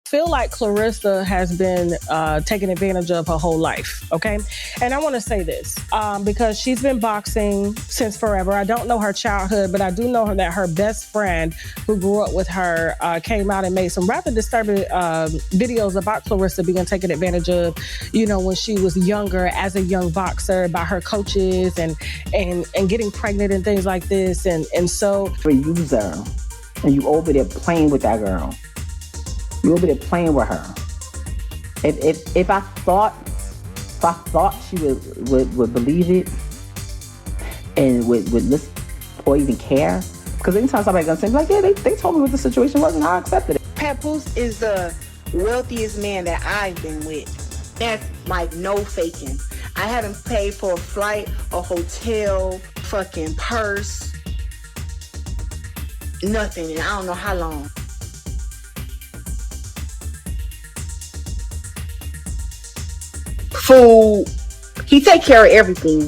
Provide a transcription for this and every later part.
Feel like Claressa has been taken advantage of her whole life, okay? And I want to say this because she's been boxing since forever. I don't know her childhood, but I do know that her best friend who grew up with her came out and made some rather disturbing videos about Claressa being taken advantage of, you know, when she was younger as a young boxer by her coaches and getting pregnant and things like this. And so... For you, user, and you over there playing with that girl. You over there playing with her. If I thought she would believe it and would listen or even care, because anytime somebody gonna say like, yeah, they told me what the situation was and I accepted it. Papoose is the wealthiest man that I've been with. That's like no faking. I haven't paid for a flight, a hotel, fucking purse, nothing, and I don't know how long. Food. He take care of everything.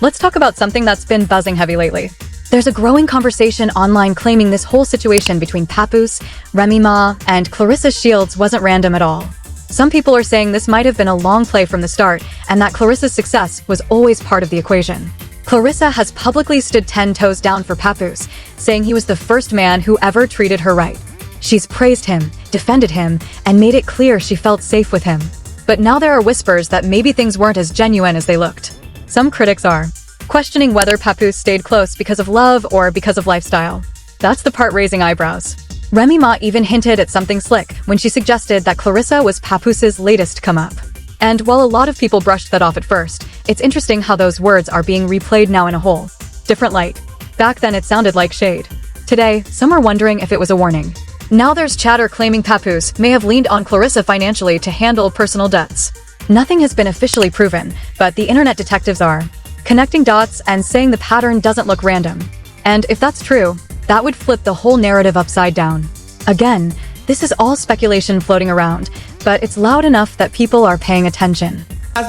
Let's talk about something that's been buzzing heavy lately. There's a growing conversation online claiming this whole situation between Papoose, Remy Ma, and Claressa Shields wasn't random at all. Some people are saying this might have been a long play from the start, and that Claressa's success was always part of the equation. Claressa has publicly stood 10 toes down for Papoose, saying he was the first man who ever treated her right. She's praised him, defended him, and made it clear she felt safe with him. But now there are whispers that maybe things weren't as genuine as they looked. Some critics are questioning whether Papoose stayed close because of love or because of lifestyle. That's the part raising eyebrows. Remy Ma even hinted at something slick when she suggested that Claressa was Papoose's latest come-up. And while a lot of people brushed that off at first, it's interesting how those words are being replayed now in a whole different light. Back then it sounded like shade. Today, some are wondering if it was a warning. Now there's chatter claiming Papoose may have leaned on Claressa financially to handle personal debts. Nothing has been officially proven, but the internet detectives are connecting dots and saying the pattern doesn't look random. And if that's true, that would flip the whole narrative upside down. Again, this is all speculation floating around, but it's loud enough that people are paying attention.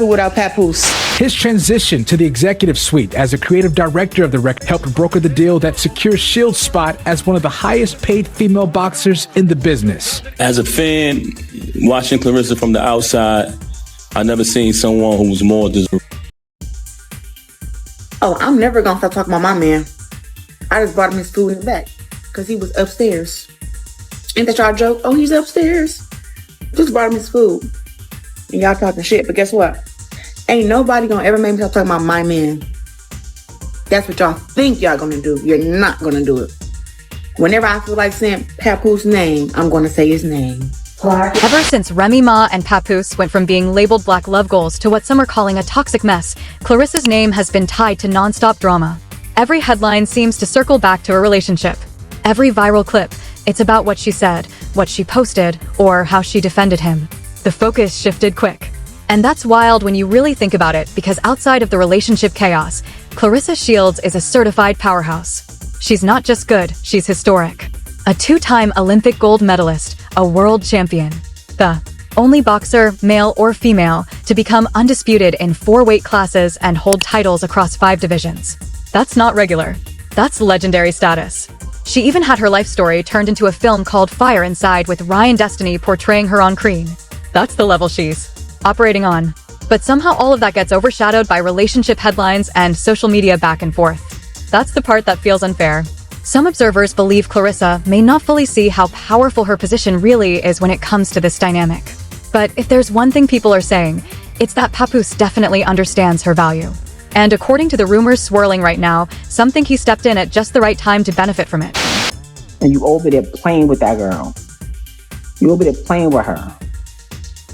Without Papoose. His transition to the executive suite as a creative director of the record helped broker the deal that secures Shields' spot as one of the highest paid female boxers in the business. As a fan, watching Claressa from the outside, I never seen someone who was more deserving. Oh, I'm never gonna stop talking about my man. I just brought him his food in the back because he was upstairs. Ain't that y'all joke? Oh, he's upstairs. Just brought him his food. And y'all talking shit, but guess what? Ain't nobody gonna ever make me stop talking about my man. That's what y'all think y'all gonna do. You're not gonna do it. Whenever I feel like saying Papoose's name, I'm gonna say his name. Ever since Remy Ma and Papoose went from being labeled black love goals to what some are calling a toxic mess, Claressa's name has been tied to non-stop drama. Every headline seems to circle back to a relationship. Every viral clip, it's about what she said, what she posted, or how she defended him. The focus shifted quick. And that's wild when you really think about it, because outside of the relationship chaos, Claressa Shields is a certified powerhouse. She's not just good, she's historic. A two-time Olympic gold medalist, a world champion. The only boxer, male or female, to become undisputed in 4 weight classes and hold titles across 5 divisions. That's not regular. That's legendary status. She even had her life story turned into a film called Fire Inside with Ryan Destiny portraying her on screen. That's the level she's operating on. But somehow all of that gets overshadowed by relationship headlines and social media back and forth. That's the part that feels unfair. Some observers believe Claressa may not fully see how powerful her position really is when it comes to this dynamic. But if there's one thing people are saying, it's that Papoose definitely understands her value. And according to the rumors swirling right now, some think he stepped in at just the right time to benefit from it. And you over there playing with that girl. You over there playing with her.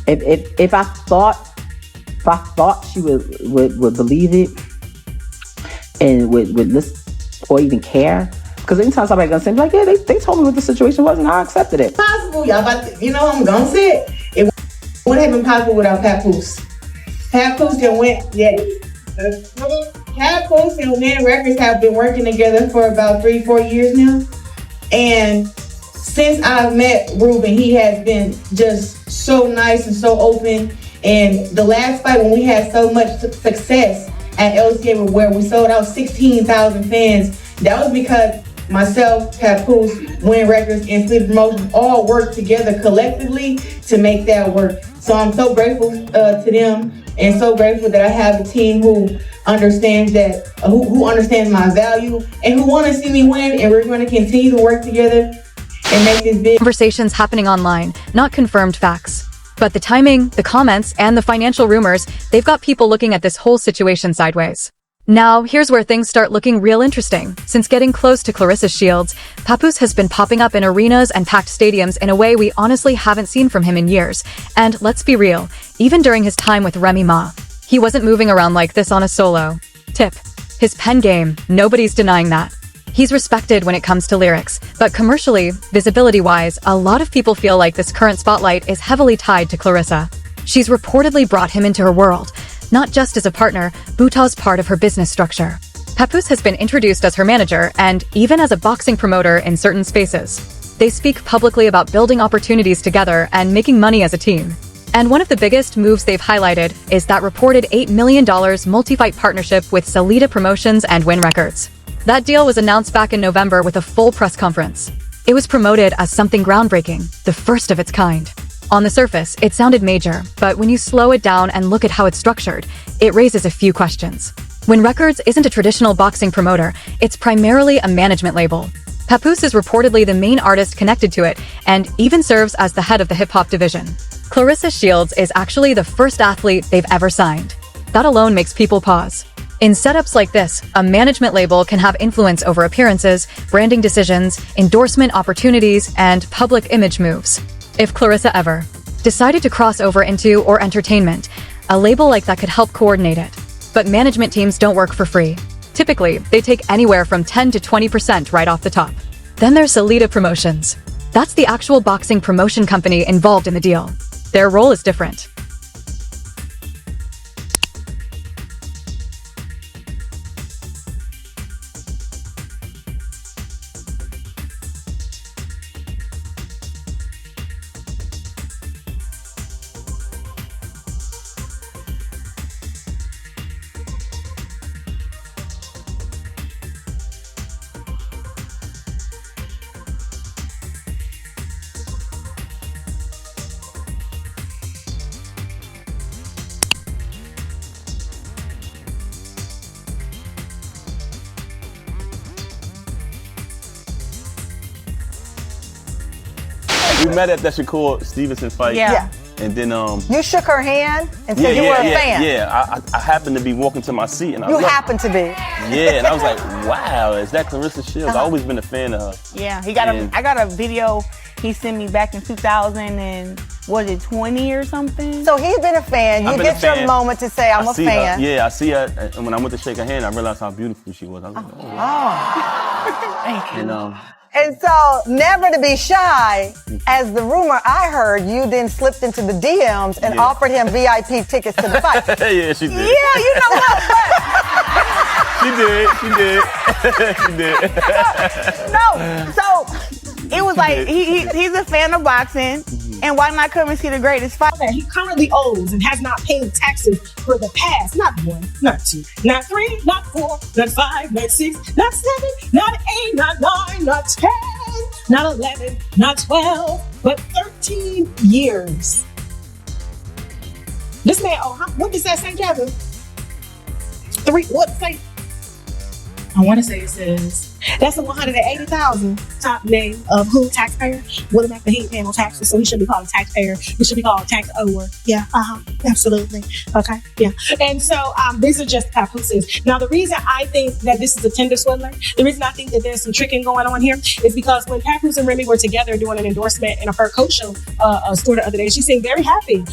If I thought she would believe it and would listen or even care, because anytime somebody gonna say like, yeah, they told me what the situation was and I accepted it. Possible, y'all. But you know, I'm gonna say it wouldn't have been possible without Papoose. Papoose and went, Papoose and Win Records have been working together for about 3-4 years now, and since I've met Ruben, he has been just so nice and so open. And the last fight when we had so much success at LCA where we sold out 16,000 fans, that was because myself, Papoose, Win Records, and Sleep Promotions all work together collectively to make that work. So I'm so grateful to them, and so grateful that I have a team who understands that, who understands my value, and who want to see me win. And we're going to continue to work together and make this big. Conversations happening online, not confirmed facts. But the timing, the comments, and the financial rumors, they've got people looking at this whole situation sideways. Now, here's where things start looking real interesting. Since getting close to Claressa Shields, Papoose has been popping up in arenas and packed stadiums in a way we honestly haven't seen from him in years. And let's be real, even during his time with Remy Ma, he wasn't moving around like this on a solo. Tip: his pen game, nobody's denying that. He's respected when it comes to lyrics, but commercially, visibility-wise, a lot of people feel like this current spotlight is heavily tied to Claressa. She's reportedly brought him into her world, not just as a partner, Butaw's part of her business structure. Papoose has been introduced as her manager and even as a boxing promoter in certain spaces. They speak publicly about building opportunities together and making money as a team. And one of the biggest moves they've highlighted is that reported $8 million multi-fight partnership with Salida Promotions and Win Records. That deal was announced back in November with a full press conference. It was promoted as something groundbreaking, the first of its kind. On the surface, it sounded major, but when you slow it down and look at how it's structured, it raises a few questions. Win Records isn't a traditional boxing promoter, it's primarily a management label. Papoose is reportedly the main artist connected to it, and even serves as the head of the hip-hop division. Claressa Shields is actually the first athlete they've ever signed. That alone makes people pause. In setups like this, a management label can have influence over appearances, branding decisions, endorsement opportunities, and public image moves. If Claressa ever decided to cross over into or entertainment, a label like that could help coordinate it. But management teams don't work for free. Typically, they take anywhere from 10 to 20% right off the top. Then there's Salida Promotions. That's the actual boxing promotion company involved in the deal. Their role is different. We met at that Shakur Stevenson fight. Yeah. And then You shook her hand and said you were a fan. Yeah, I happened to be walking to my seat and I You looked. happened to be. Yeah, and I was like, wow, is that Claressa Shields? I've always been a fan of her. Yeah, I got a video he sent me back in 2000 and was it 20 or something? So he's been a fan. You I've been get a your fan. moment to say, I'm a see fan. Her. Yeah, I see her, and when I went to shake her hand, I realized how beautiful she was. I was like, oh. Oh. Thank you. And so, never to be shy, as the rumor I heard, you then slipped into the DMs and offered him VIP tickets to the fight. Yeah, she did. Yeah, you know what? She did. No, so it was like he's a fan of boxing, and why not come and see the greatest fight? That he currently owes and has not paid taxes for the past, not 1, not 2, not 3, not 4, not 5, not 6, not 7, not 8, not 9, not 10, not 11, not 12, but 13 years. This man, what does that say, Kevin? 3, what say? I want to say it says, that's the 180,000 top name of who? Taxpayer? Well, the fact that he ain't paying no taxes, so he shouldn't be called a taxpayer. He should be called a tax ower. Yeah, absolutely. Okay, yeah. And so these are just Papooses. Now, the reason I think that this is a tender swindler, the reason I think that there's some tricking going on here is because when Papoose and Remy were together doing an endorsement in a her coat show store the other day, she seemed very happy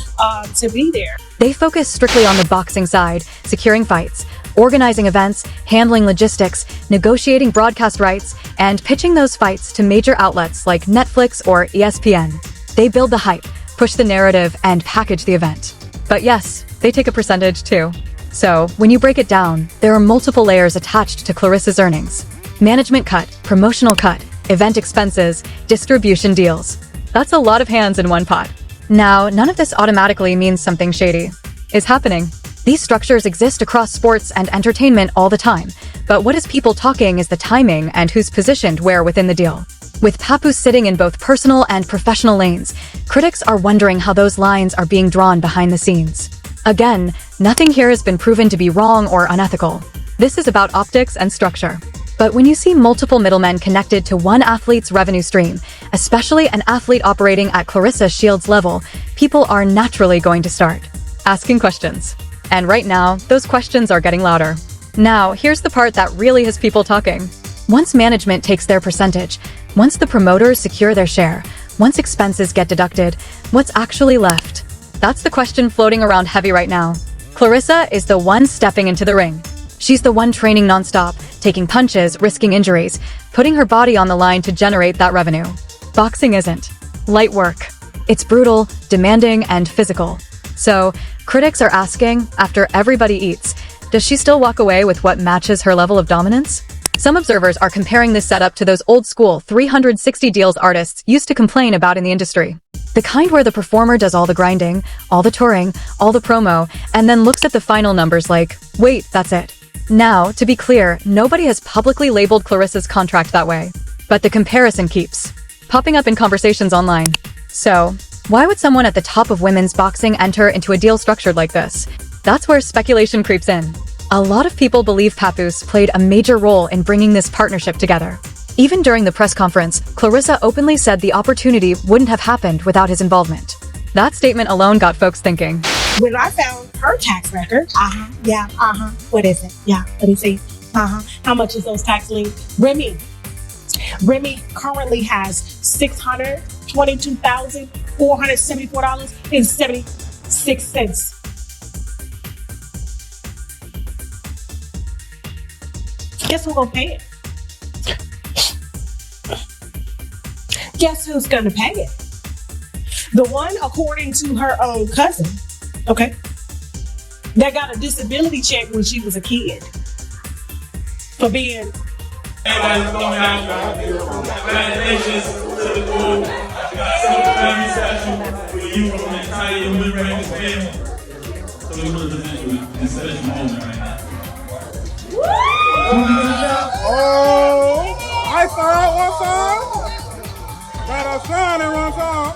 to be there. They focus strictly on the boxing side, securing fights, organizing events, handling logistics, negotiating broadcast rights, and pitching those fights to major outlets like Netflix or ESPN. They build the hype, push the narrative, and package the event. But yes, they take a percentage too. So, when you break it down, there are multiple layers attached to Claressa's earnings. Management cut, promotional cut, event expenses, distribution deals. That's a lot of hands in one pot. Now, none of this automatically means something shady is happening. These structures exist across sports and entertainment all the time, But what is people talking is the timing and who's positioned where within the deal. With Papoose sitting in both personal and professional lanes, critics are wondering how those lines are being drawn behind the scenes. Again, nothing here has been proven to be wrong or unethical. This is about optics and structure. But when you see multiple middlemen connected to one athlete's revenue stream, especially an athlete operating at Claressa Shields' level, people are naturally going to start asking questions. And right now, those questions are getting louder. Now, here's the part that really has people talking. Once management takes their percentage, once the promoters secure their share, once expenses get deducted, what's actually left? That's the question floating around heavy right now. Claressa is the one stepping into the ring. She's the one training nonstop, taking punches, risking injuries, putting her body on the line to generate that revenue. Boxing isn't light work. It's brutal, demanding, and physical. So, critics are asking, after everybody eats, does she still walk away with what matches her level of dominance? Some observers are comparing this setup to those old-school 360 deals artists used to complain about in the industry. The kind where the performer does all the grinding, all the touring, all the promo, and then looks at the final numbers like, wait, that's it. Now, to be clear, nobody has publicly labeled Claressa's contract that way. But the comparison keeps popping up in conversations online. So, why would someone at the top of women's boxing enter into a deal structured like this? That's where speculation creeps in. A lot of people believe Papoose played a major role in bringing this partnership together. Even during the press conference, Claressa openly said the opportunity wouldn't have happened without his involvement. That statement alone got folks thinking. When I found her tax record, what is it? Yeah, let me see. How much is those tax liens? Remy currently has $622,474.76. Guess who's gonna pay it? Guess who's gonna pay it? The one, according to her own cousin, okay, that got a disability check when she was a kid for being. Everybody's going out. Congratulations to the group. Family session for you from the entire Women family. So we will present you in special moment right now. Oh, I saw one song. Got a sound in one song.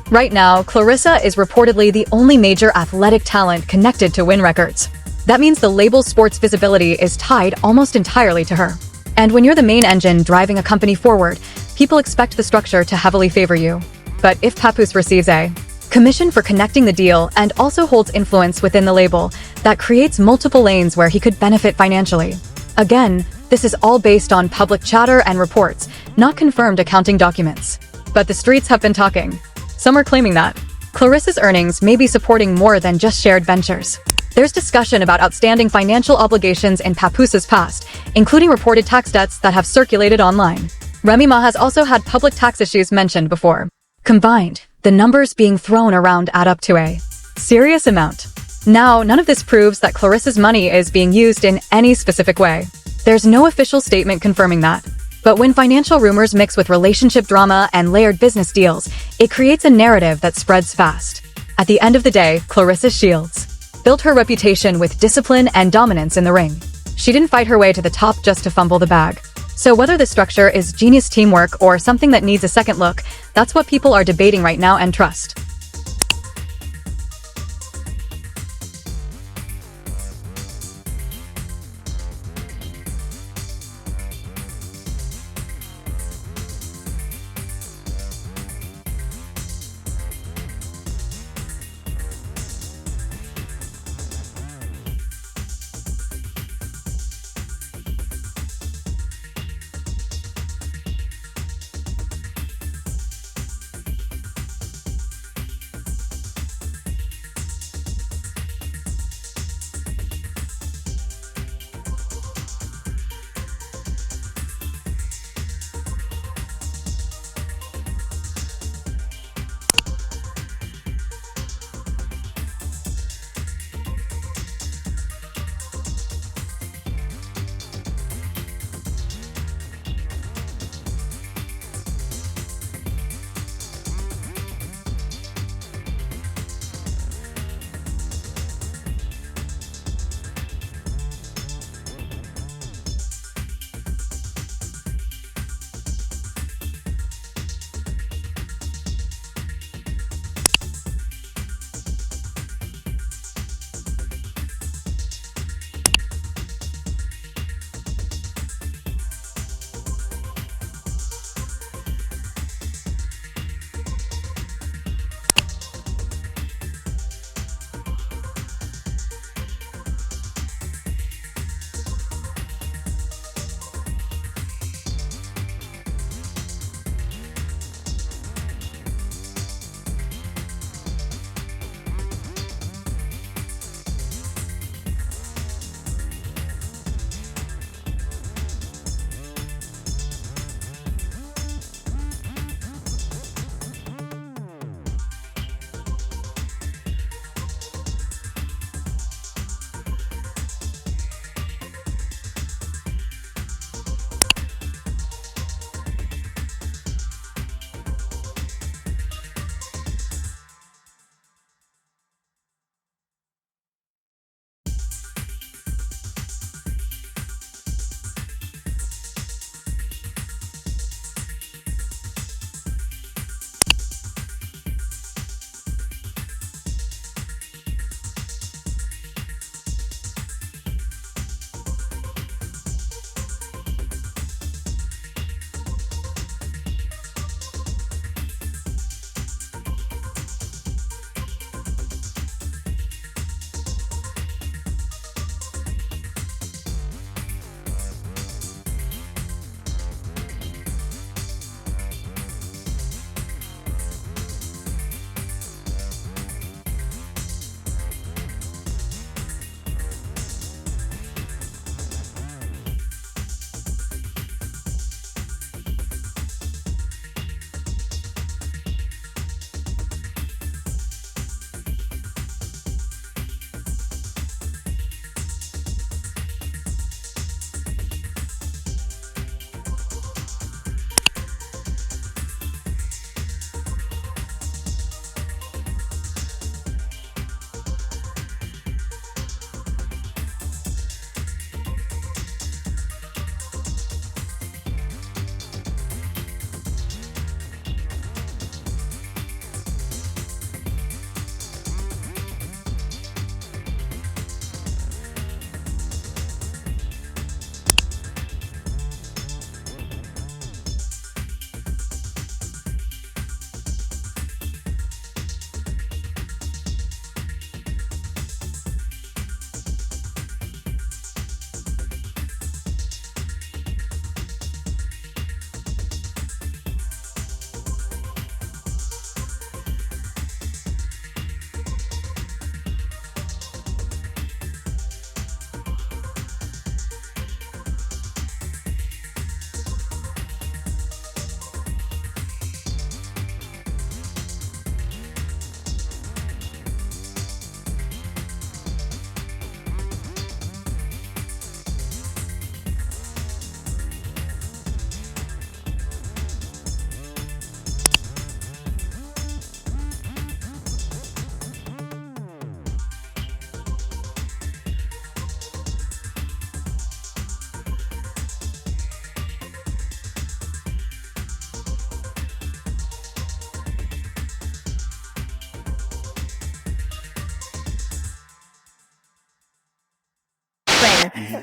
Right now, Claressa is reportedly the only major athletic talent connected to Win Records. That means the label's sports visibility is tied almost entirely to her. And when you're the main engine driving a company forward, people expect the structure to heavily favor you. But if Papoose receives a commission for connecting the deal and also holds influence within the label, that creates multiple lanes where he could benefit financially. Again, this is all based on public chatter and reports, not confirmed accounting documents. But the streets have been talking. Some are claiming that Claressa's earnings may be supporting more than just shared ventures. There's discussion about outstanding financial obligations in Papoose's past, including reported tax debts that have circulated online. Remy Ma has also had public tax issues mentioned before. Combined, the numbers being thrown around add up to a serious amount. Now, none of this proves that Claressa's money is being used in any specific way. There's no official statement confirming that. But when financial rumors mix with relationship drama and layered business deals, it creates a narrative that spreads fast. At the end of the day, Claressa Shields built her reputation with discipline and dominance in the ring. She didn't fight her way to the top just to fumble the bag. So whether this structure is genius teamwork or something that needs a second look, that's what people are debating right now and trust.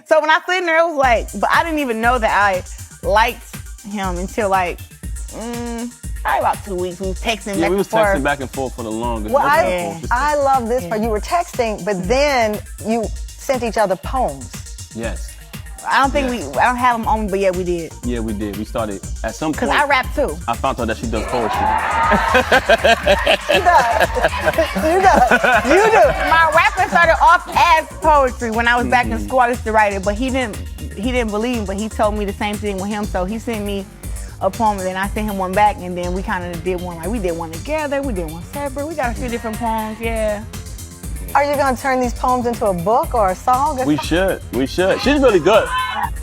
So when I was sitting there, it was like, but I didn't even know that I liked him until like, probably about 2 weeks. We was texting back we was and forth. texting back and forth for the longest. Well, I love this part. You were texting, but then you sent each other poems. Yes. I don't think I don't have them on, but yeah, we did. Yeah, we did. We started at some point. Because I rap too. I found out that she does poetry. You do. My rapping started off as poetry when I was back in school. I used to write it, but he didn't believe me, but he told me the same thing with him. So he sent me a poem, and then I sent him one back, and then we kind of did one. Like we did one together, we did one separate. We got a few different poems, yeah. Are you going to turn these poems into a book or a song? We should. She's really good.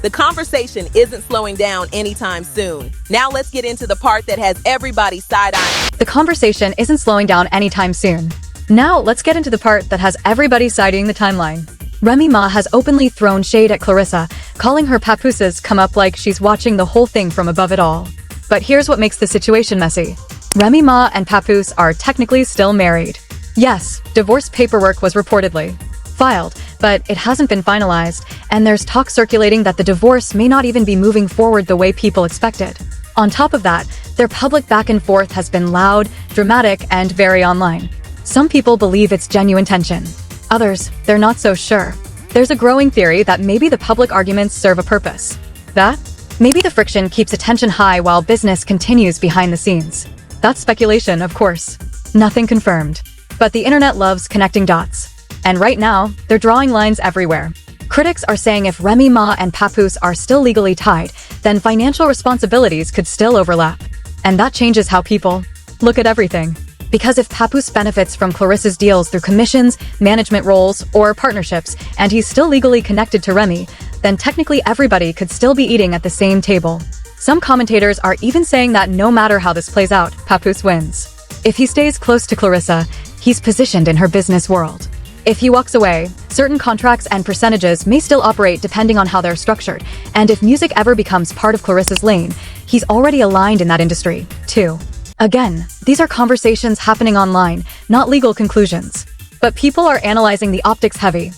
The conversation isn't slowing down anytime soon. Now let's get into the part that has everybody side-eyeing. The conversation isn't slowing down anytime soon. Now let's get into the part that has everybody citing the timeline. Remy Ma has openly thrown shade at Claressa, calling her Papoose's come up like she's watching the whole thing from above it all. But here's what makes the situation messy. Remy Ma and Papoose are technically still married. Yes, divorce paperwork was reportedly filed, but it hasn't been finalized, and there's talk circulating that the divorce may not even be moving forward the way people expected. On top of that, their public back and forth has been loud, dramatic, and very online. Some people believe it's genuine tension. Others, they're not so sure. There's a growing theory that maybe the public arguments serve a purpose. That? Maybe the friction keeps attention high while business continues behind the scenes. That's speculation, of course. Nothing confirmed. But the internet loves connecting dots. And right now, they're drawing lines everywhere. Critics are saying if Remy Ma and Papoose are still legally tied, then financial responsibilities could still overlap. And that changes how people look at everything. Because if Papoose benefits from Claressa's deals through commissions, management roles, or partnerships, and he's still legally connected to Remy, then technically everybody could still be eating at the same table. Some commentators are even saying that no matter how this plays out, Papoose wins. If he stays close to Claressa, he's positioned in her business world. If he walks away, certain contracts and percentages may still operate depending on how they're structured, and if music ever becomes part of Claressa's lane, he's already aligned in that industry, too. Again, these are conversations happening online, not legal conclusions. But people are analyzing the optics heavy.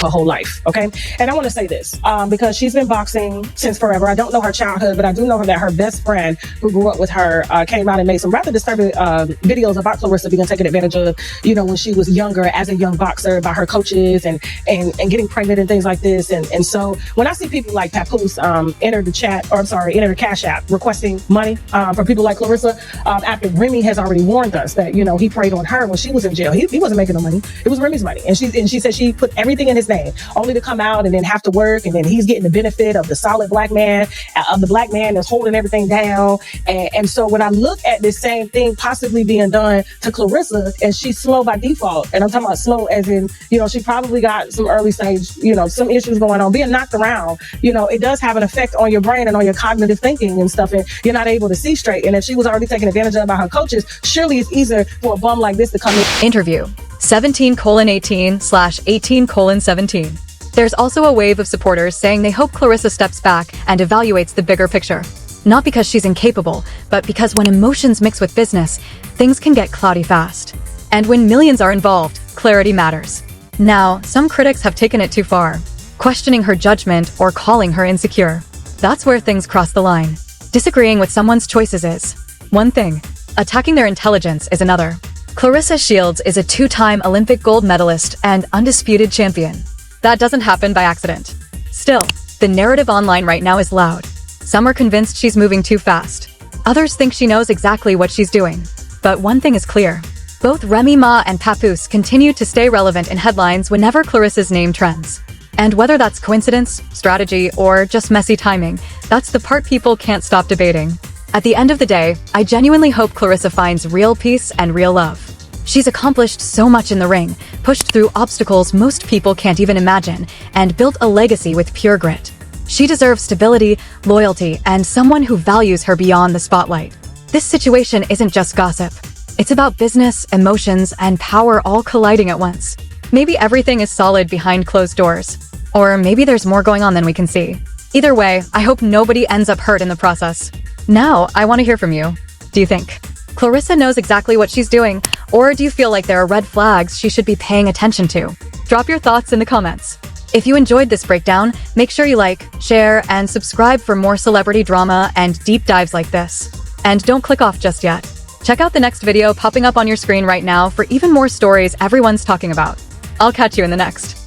Her whole life, okay? And I want to say this because she's been boxing since forever. I don't know her childhood, but I do know that her best friend who grew up with her came out and made some rather disturbing videos about Claressa being taken advantage of, you know, when she was younger as a young boxer by her coaches and getting pregnant and things like this. And so when I see people like Papoose enter the Cash App requesting money from people like Claressa, after Remy has already warned us that, you know, he preyed on her when she was in jail. He wasn't making no money. It was Remy's money. And she said she put everything everything in his name, only to come out and then have to work, and then he's getting the benefit of the solid black man, of the black man that's holding everything down. And so when I look at this same thing possibly being done to Claressa, and she's slow by default, and I'm talking about slow as in, she probably got some early stage, some issues going on, being knocked around, it does have an effect on your brain and on your cognitive thinking and stuff, and you're not able to see straight. And if she was already taken advantage of by her coaches, surely it's easier for a bum like this to come in. Interview 17:18/18:17. There's also a wave of supporters saying they hope Claressa steps back and evaluates the bigger picture. Not because she's incapable, but because when emotions mix with business, things can get cloudy fast. And when millions are involved, clarity matters. Now, some critics have taken it too far, questioning her judgment or calling her insecure. That's where things cross the line. Disagreeing with someone's choices is one thing. Attacking their intelligence is another. Claressa Shields is a two-time Olympic gold medalist and undisputed champion. That doesn't happen by accident. Still, the narrative online right now is loud. Some are convinced she's moving too fast. Others think she knows exactly what she's doing. But one thing is clear. Both Remy Ma and Papoose continue to stay relevant in headlines whenever Claressa's name trends. And whether that's coincidence, strategy, or just messy timing, that's the part people can't stop debating. At the end of the day, I genuinely hope Claressa finds real peace and real love. She's accomplished so much in the ring, pushed through obstacles most people can't even imagine, and built a legacy with pure grit. She deserves stability, loyalty, and someone who values her beyond the spotlight. This situation isn't just gossip. It's about business, emotions, and power all colliding at once. Maybe everything is solid behind closed doors. Or maybe there's more going on than we can see. Either way, I hope nobody ends up hurt in the process. Now, I want to hear from you. Do you think Claressa knows exactly what she's doing, or do you feel like there are red flags she should be paying attention to? Drop your thoughts in the comments. If you enjoyed this breakdown, make sure you like, share, and subscribe for more celebrity drama and deep dives like this. And don't click off just yet. Check out the next video popping up on your screen right now for even more stories everyone's talking about. I'll catch you in the next.